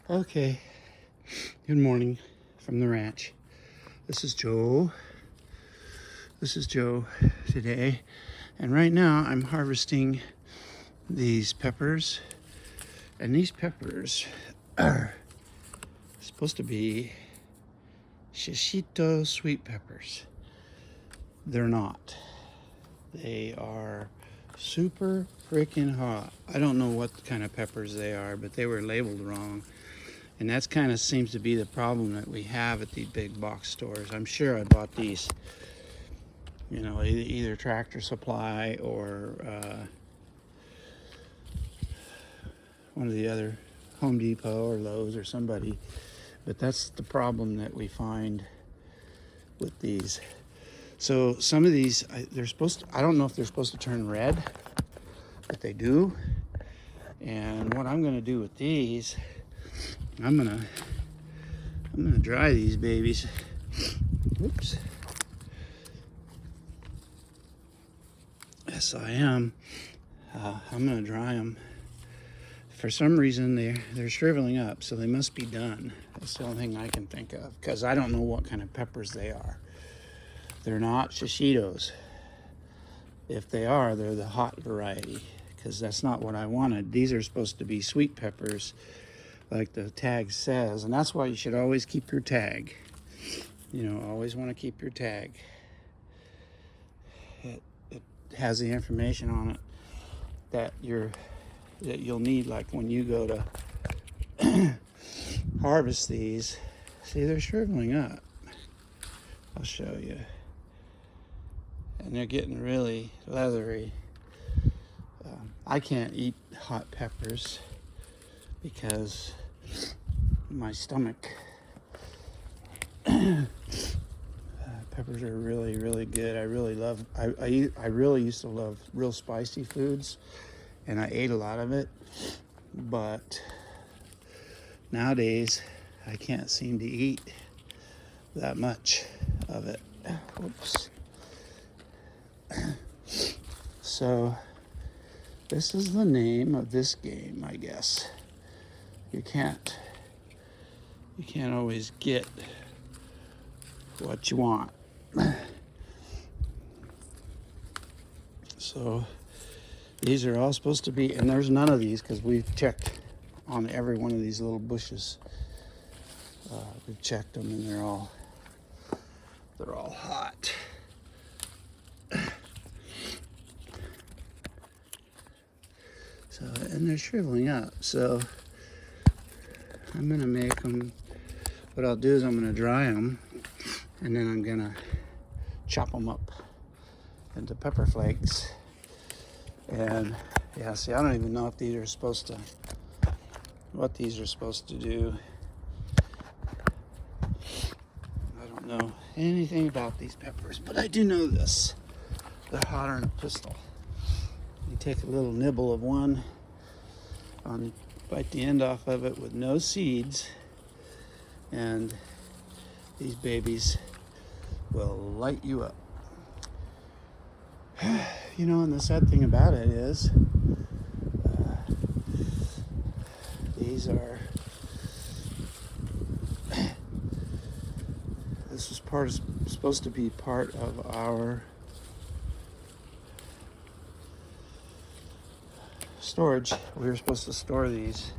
Okay, good morning from the ranch. This is Joe. This is Joe today. And right now I'm harvesting these peppers. And these peppers are supposed to be shishito sweet peppers. They're not. They are super freaking hot. I don't know what kind of peppers they are, but they were labeled wrong. And that's kind of seems to be the problem that we have at these big box stores. I'm sure I bought these, either Tractor Supply or one of the other Home Depot or Lowe's or somebody. But that's the problem that we find with these. So some of these, I don't know if they're supposed to turn red, but they do. And what I'm gonna do with these, I'm gonna dry these babies. Whoops. Yes, I am. I'm gonna dry them. For some reason, they're shriveling up, so they must be done. That's the only thing I can think of, because I don't know what kind of peppers they are. They're not shishitos. If they are, they're the hot variety, because that's not what I wanted. These are supposed to be sweet peppers, like the tag says, and that's why you should always keep your tag. Always want to keep your tag. It has the information on it that you'll need, like when you go to harvest these. See, they're shriveling up. I'll show you. And they're getting really leathery. I can't eat hot peppers because my stomach. Peppers are really, really good. I really used to love real spicy foods, and I ate a lot of it. But nowadays, I can't seem to eat that much of it. Whoops. So this is the name of this game, I guess. You can't always get what you want. So these are all supposed to be, and there's none of these because we've checked on every one of these little bushes. We've checked them, and they're all hot. So, and they're shriveling up. So I'm gonna make them. What I'll do is I'm gonna dry them, and then I'm gonna chop them up into pepper flakes. And yeah, see, I don't even know if what these are supposed to do. I don't know anything about these peppers, but I do know this. They're hotter than a pistol. You take a little nibble of one, bite the end off of it with no seeds, and these babies will light you up. And the sad thing about it is, this is supposed to be part of our storage. We were supposed to store these,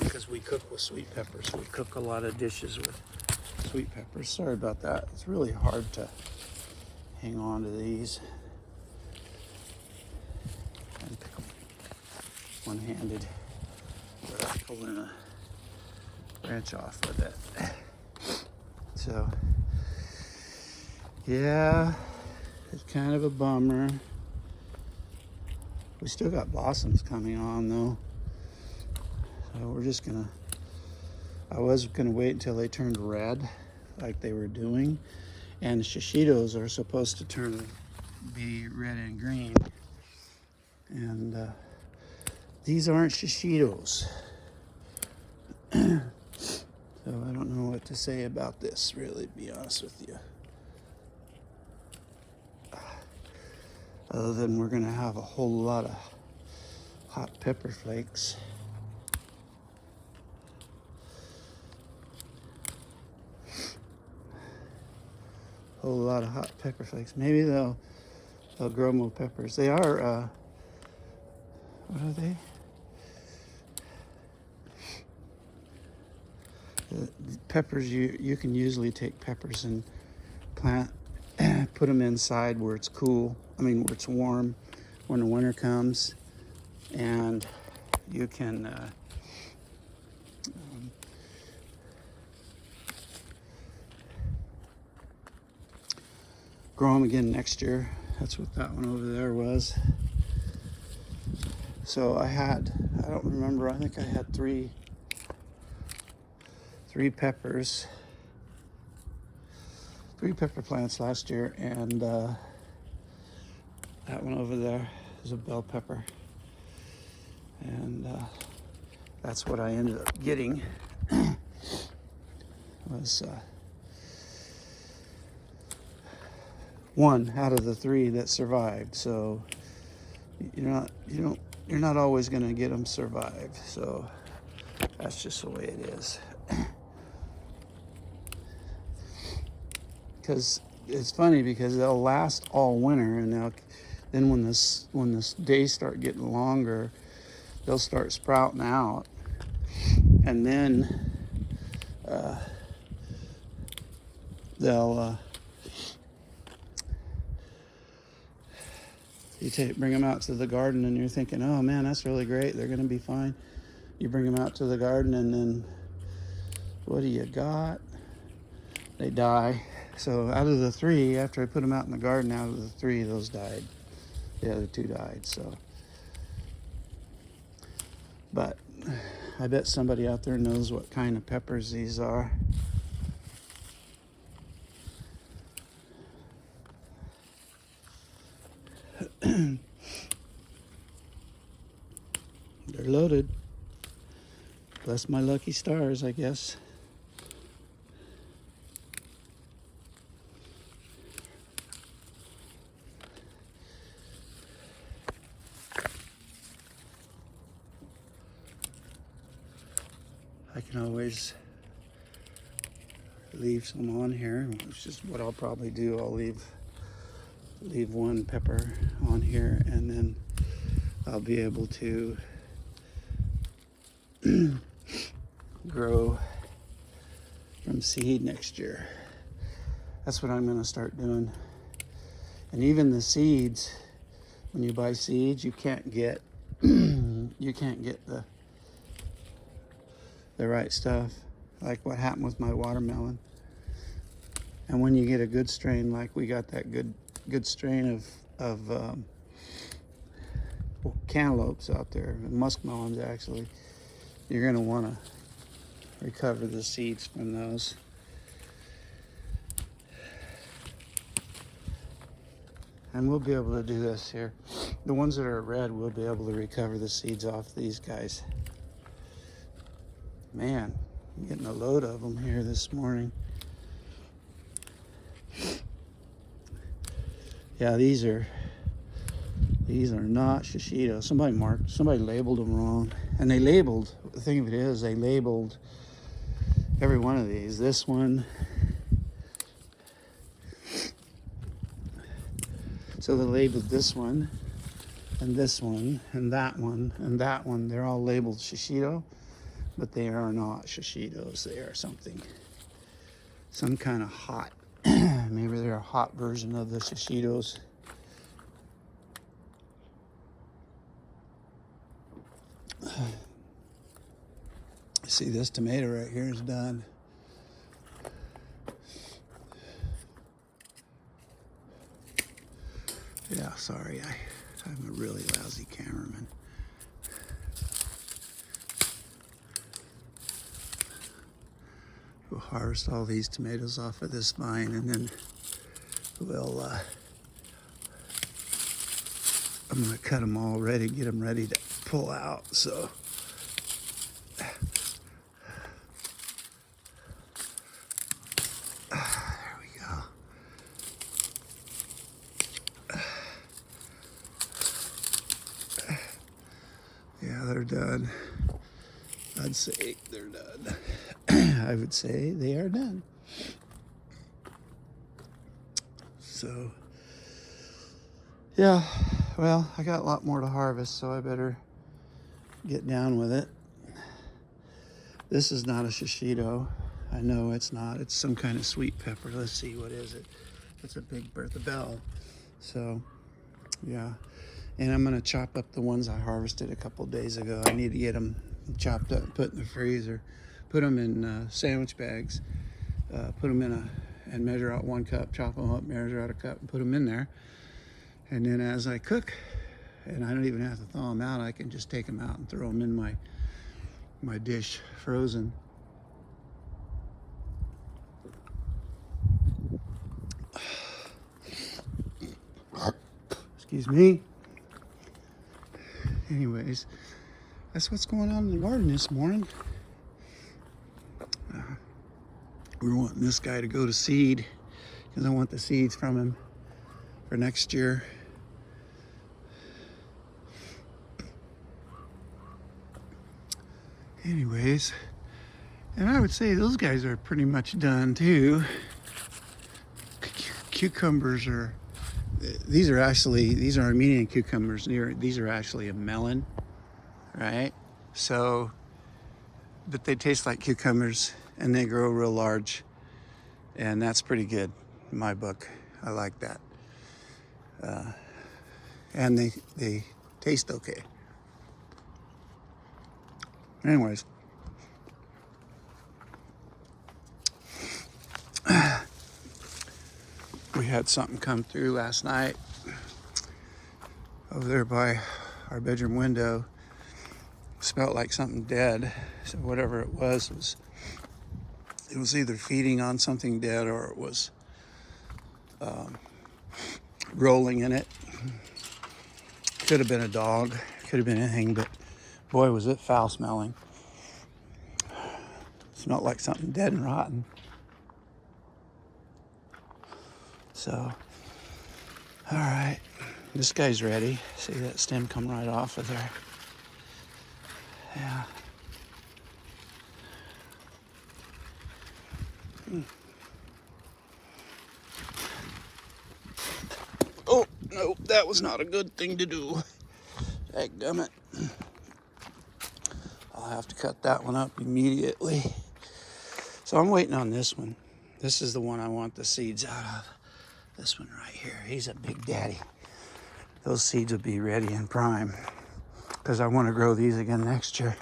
because we cook with sweet peppers. We cook a lot of dishes with sweet peppers. Sorry about that. It's really hard to hang on to these and pick them one-handed without pulling a branch off with it. So, yeah, it's kind of a bummer. We still got blossoms coming on though. So I was gonna wait until they turned red like they were doing. And shishitos are supposed to be red and green. And these aren't shishitos. So I don't know what to say about this, really, to be honest with you. Other than we're gonna have a whole lot of hot pepper flakes. Whole lot of hot pepper flakes. Maybe they'll grow more peppers. They are, what are they? The peppers, you can usually take peppers and plant, put them inside where it's cool. I mean, where it's warm when the winter comes. And you can grow them again next year. That's what that one over there was. So I don't remember, I think I had three peppers, 3 pepper plants last year, and that one over there is a bell pepper. And that's what I ended up getting was one out of the 3 that survived. So you're not always going to get them survive. So that's just the way it is. Because it's funny because they'll last all winter, and then when the days start getting longer, they'll start sprouting out, and then they'll bring them out to the garden, and you're thinking, oh man, that's really great, they're going to be fine. You bring them out to the garden, and then what do you got? They die. So out of the 3, after I put them out in the garden, out of the 3, those died. The other 2 died. So, but I bet somebody out there knows what kind of peppers these are. They're loaded. Bless my lucky stars, I guess. I can always leave some on here, which is what I'll probably do. I'll leave 1 pepper on here, and then I'll be able to grow from seed next year. That's what I'm going to start doing. And even the seeds, when you buy seeds, you can't get the right stuff, like what happened with my watermelon. And when you get a good strain, like we got that good strain of cantaloupes out there, muskmelons actually, you're going to want to recover the seeds from those. And we'll be able to do this here. The ones that are red, we'll be able to recover the seeds off these guys. Man, I'm getting a load of them here this morning. Yeah, these are not shishito. Somebody labeled them wrong. And the thing of it is, they labeled every one of these. This one. So they labeled this one, and this one, and that one, and that one. They're all labeled shishito, but they are not shishitos. They are some kind of hot. Maybe they're a hot version of the shishitos. See, this tomato right here is done. Yeah, sorry, I'm a really lousy cameraman. We'll harvest all these tomatoes off of this vine, and then I'm gonna cut them all ready, get them ready to pull out. So there we go. they're done. I'd say they're done. I would say they are done. So, yeah, well, I got a lot more to harvest, so I better get down with it. This is not a shishito. I know it's not. It's some kind of sweet pepper. Let's see, what is it? It's a big Bertha Bell. So, yeah. And I'm going to chop up the ones I harvested a couple days ago. I need to get them chopped up and put in the freezer. Put them in sandwich bags. Put them in and measure out 1 cup. Chop them up, measure out a cup, and put them in there. And then as I cook, and I don't even have to thaw them out, I can just take them out and throw them in my dish frozen. Excuse me. Anyways, that's what's going on in the garden this morning. We're wanting this guy to go to seed because I want the seeds from him for next year. Anyways, and I would say those guys are pretty much done too. Cucumbers are, these are Armenian cucumbers. These are actually a melon, right? So, but they taste like cucumbers and they grow real large, and that's pretty good in my book. I like that. And they taste okay. Anyways, we had something come through last night over there by our bedroom window. Smelled like something dead. So whatever it was either feeding on something dead or it was rolling in it. Could have been a dog, could have been anything, but boy, was it foul smelling. Smelled like something dead and rotten. So, all right, this guy's ready. See that stem come right off of there. Yeah. Oh, no, that was not a good thing to do. Dadgummit. I'll have to cut that one up immediately. So I'm waiting on this one. This is the one I want the seeds out of. This one right here. He's a big daddy. Those seeds will be ready and prime because I want to grow these again next year.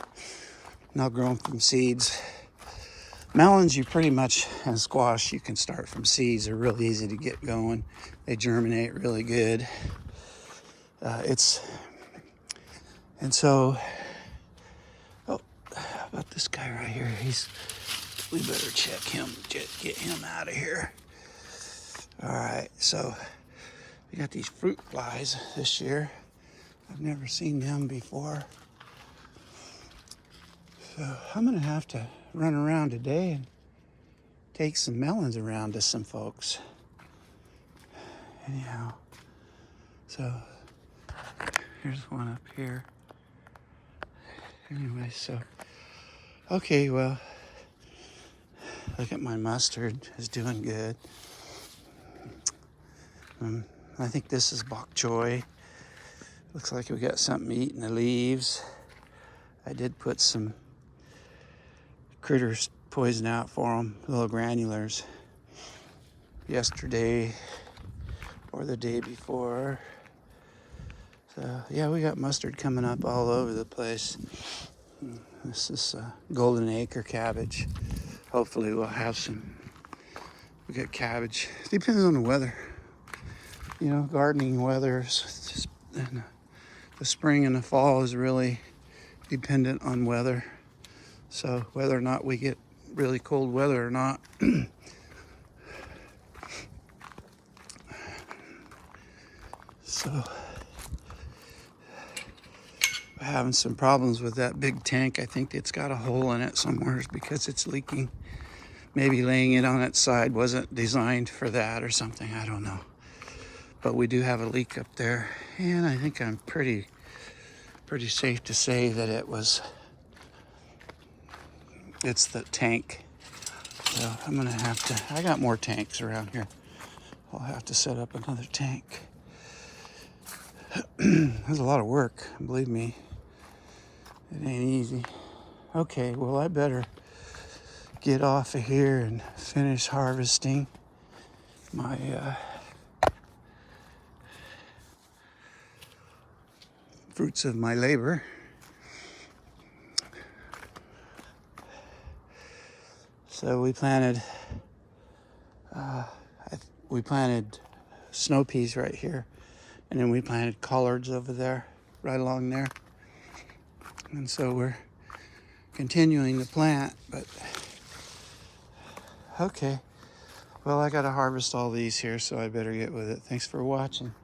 And I'll grow them from seeds. Melons, you pretty much, and squash, you can start from seeds. They're really easy to get going. They germinate really good. And so, oh, how about this guy right here? We better check him, get him out of here. All right, so we got these fruit flies this year. I've never seen them before. So I'm gonna have to run around today and take some melons around to some folks. Anyhow, so here's one up here. Anyway, so, okay, well, look at my mustard, it's doing good. I think this is bok choy. Looks like we got something eating the leaves. I did put some critters poison out for them, little granulars, yesterday or the day before. So yeah, we got mustard coming up all over the place. This is golden acre cabbage. Hopefully we'll have some. We got cabbage. Depends on the weather. You know, gardening weather in the spring and the fall is really dependent on weather. So whether or not we get really cold weather or not. So we're having some problems with that big tank. I think it's got a hole in it somewhere because it's leaking. Maybe laying it on its side wasn't designed for that or something. I don't know. But we do have a leak up there, and I think I'm pretty pretty safe to say that it's the tank. So I'm gonna have to, I got more tanks around here. I'll have to set up another tank. There's a lot of work, believe me. It ain't easy. Okay, well, I better get off of here and finish harvesting my fruits of my labor. So we planted snow peas right here, and then we planted collards over there, right along there. And so we're continuing to plant, but okay. Well, I gotta harvest all these here, so I better get with it. Thanks for watching.